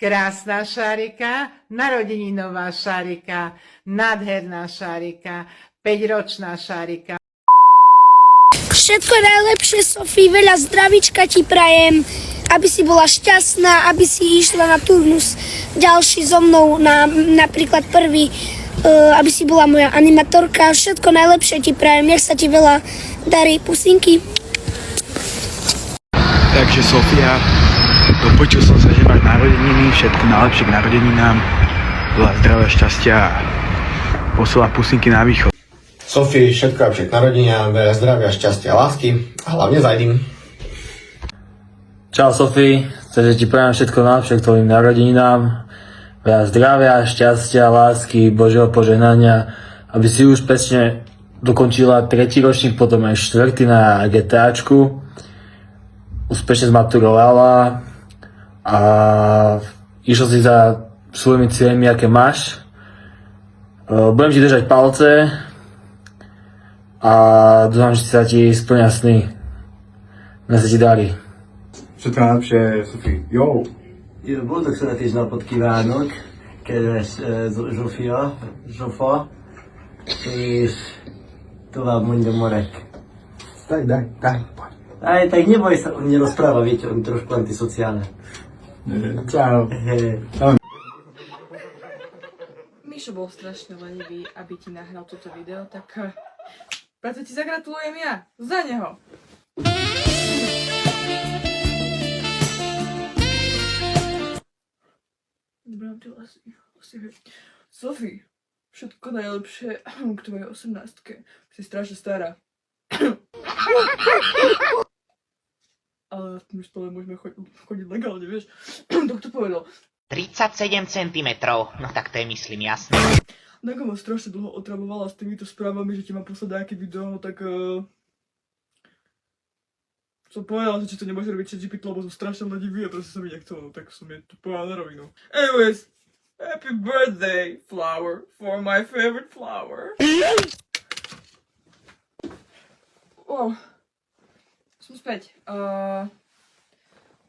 Krásna Šárika, narodeninová Šárika, nádherná Šárika, 5-ročná Šárika. Všetko najlepšie, Sofii, veľa zdravíčka ti prajem, aby si bola šťastná, aby si išla na turnus ďalší so mnou, napríklad prvý, aby si bola moja animatorka. Všetko najlepšie ti prajem, nech sa ti veľa darí, pusinky. Takže Sofia, dopočul som sa, že máš narodeniny, všetko najlepšie k narodeninám, veľa zdravia, šťastia a posiela pusinky na východ. Sofii, všetko najlepšie k narodeninám, veľa zdravia, šťastia, lásky a hlavne zajdím. Čau Sofii, takže ti prajem všetko najlepšie k tvojim narodeninám, veľa zdravia, šťastia, lásky, Božieho požehnania, aby si už pečne dokončila 3. ročník, potom aj 4. na GTAčku, úspešne zmaturovala a išla si za svojimi cieľmi, aké máš. Budem ti držať palce a dúfam, že sa ti splňa sny. Nech sa ti darí. Všetko najlepšie, Sofie. Jo! Boldog születésnapot kívánok, kedves Zsófa, és tovább mondja Marek. Daj. Aj, tak nie boj sa, on nie rozpráva, viete, on trošku antisociálne. Čau. Mišo bol strašne lenivý, aby ti nahral toto video, tak preto ti zagratulujem ja, za neho. Dobrám ty vlasy. Sofie, všetko najlepšie k tvojej 18-ke. Si strašne stará. Ale my spolu môžeme chodiť legálne, vieš. To kto povedal? 37 cm, no tak to je myslím jasné. Dago ma strašne dlho otravovala s týmito správami, že ti mám poslať nejaké video, no tak som povedala, že či to nemôže robiť ChatGPT, lebo som strašne ledivý a proste som mi nechcel, no tak som je to povedala na rovinu. Anyways, happy birthday, flower, for my favorite flower. Wow, som späť.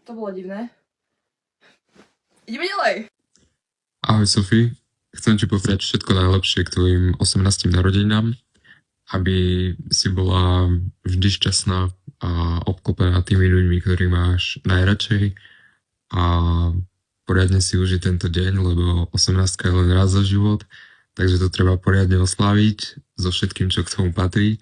To bolo divné. Ideme ďalej. Ahoj Sofie, chcem ti povedať všetko najlepšie k tvojim 18. narodeninám, aby si bola vždy šťastná a obklopená tými ľuďmi, ktorých máš najradšej a poriadne si užiť tento deň, lebo 18 je len raz za život, takže to treba poriadne osláviť so všetkým, čo k tomu patrí.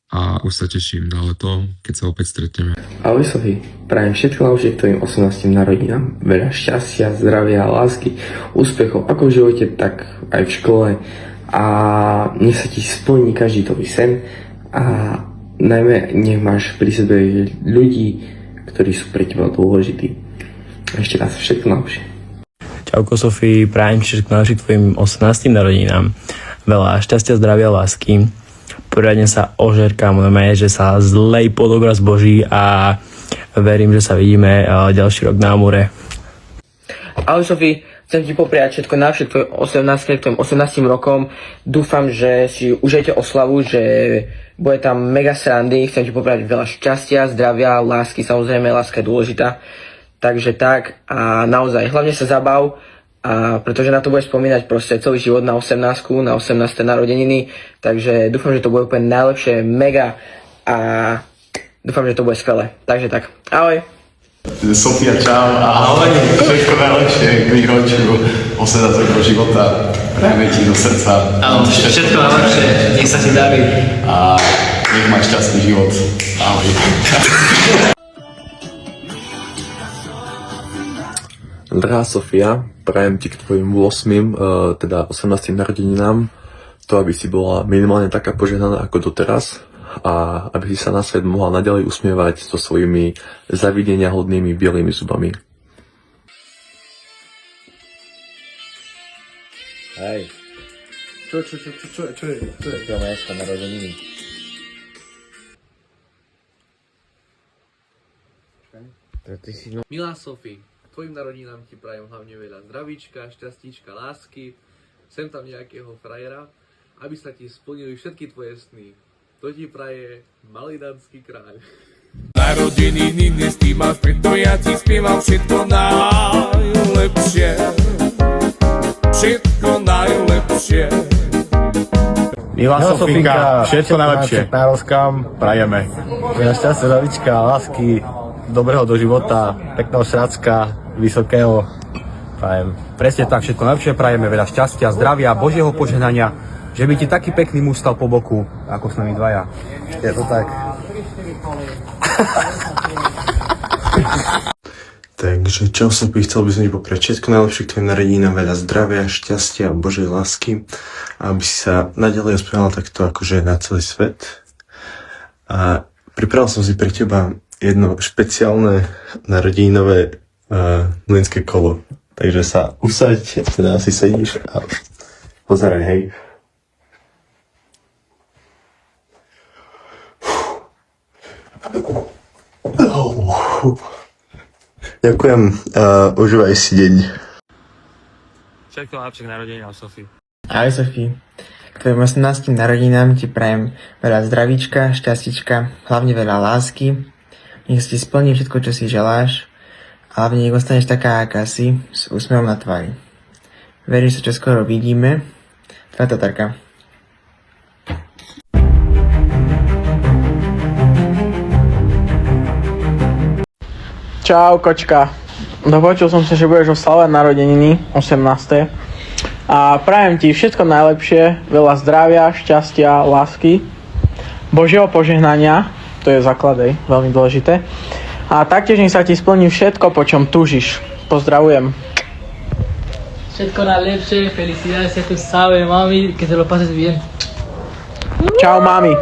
A už sa teším na leto, keď sa opäť stretneme. Ahoj Sofie, prajem všetko najlepšie k tvojim 18. narodinám. Veľa šťastia, zdravia, lásky, úspechov ako v živote, tak aj v škole. A nech sa ti splní každý tvoj sen. A najmä nech máš pri sebe ľudí, ktorí sú pre teba dôležití. Ešte raz všetko najlepšie. Čauko Sofii, prajem všetko najlepšie k tvojim 18. narodinám. Veľa šťastia, zdravia, lásky. Poriadne sa ožerkám, že sa zlej pod obraz Boží a verím, že sa vidíme ďalší rok na more. Ahoj Sofie, chcem ti popriať všetko najlepšie k tvojim 18. rokom. Dúfam, že si užijete oslavu, že bude tam mega srandy. Chcem ti popriať veľa šťastia, zdravia, lásky, samozrejme, láska je dôležitá. Takže tak a naozaj, hlavne sa zabav. A pretože na to budeš spomínať proste celý život na 18, na 18. narodeniny, takže dúfam, že to bude úplne najlepšie, mega a dúfam, že to bude skvelé. Takže tak, ahoj. Sofia, čau. Ahoj. Všetko najlepšie k výročiu 18 rokov života. Prajeme ti do srdca. Áno, všetko najlepšie, nech sa ti darí. A nech máš šťastný život. Ahoj. Drahá Sofia, prajem ti k tvojim 8, teda 18. narodeninám to, aby si bola minimálne taká požehnaná ako doteraz a aby si sa na svet mohla naďalej usmievať so svojimi zavidenia hodnými bielými zubami. Hej. Čo je? To je moja narodeniny. Milá Sofie, tvojim narodinám ti prajem hlavne veľa zdravíčka, šťastíčka, lásky, sem tam nejakého frajera, aby sa ti splnili všetky tvoje sny. To ti praje malý dánsky kráľ. Narodeniny dnes ty máš, preto ja ti spievam všetko najlepšie. Milá Sofinka, všetko najlepšie. Nároskám prajeme. Veľa šťastia, zdravíčka, lásky, dobrého do života, pekného šracka, vysokého. Prajem. Presne tak, všetko najlepšie prajeme, veľa šťastia, zdravia, Božieho požehnania, že by ti taký pekný muž stal po boku, ako s nami dvaja. Je to tak. Takže čau Sophie, chcel by som ti popriať všetko najlepšie k tvojim narodeninám, veľa zdravia, šťastia a Božej lásky, aby si sa naďalej uspievala takto akože na celý svet. A pripravil som si pre teba jedno špeciálne narodeninové mlynské kolo. Takže sa usaď, teda asi sedíš a pozeraj, hej. Ďakujem, užívaj si deň. Všetko najlepšie k narodeninám, Sofie. Ahoj Sofie, k tvojim 18 narodinám ti prajem veľa zdravíčka, šťastička, hlavne veľa lásky. Nech si splní všetko, čo si želáš. A hlavne nech ostaneš taká, aká si, s úsmevom na tvári. Verím, že sa čoskoro vidíme. Tvoja Tatarka. Čau, kočka. Dopočul som sa, že budeš oslavovať narodeniny 18. A prajem ti všetko najlepšie, veľa zdravia, šťastia, lásky, Božieho požehnania, to je základ, veľmi dôležité. A taktiež nech sa ti splní všetko, po čom túžiš. Pozdravujem. Všetko najlepšie, felicidades, ya tú sabes, mami, que te lo pases bien. Čau, mami.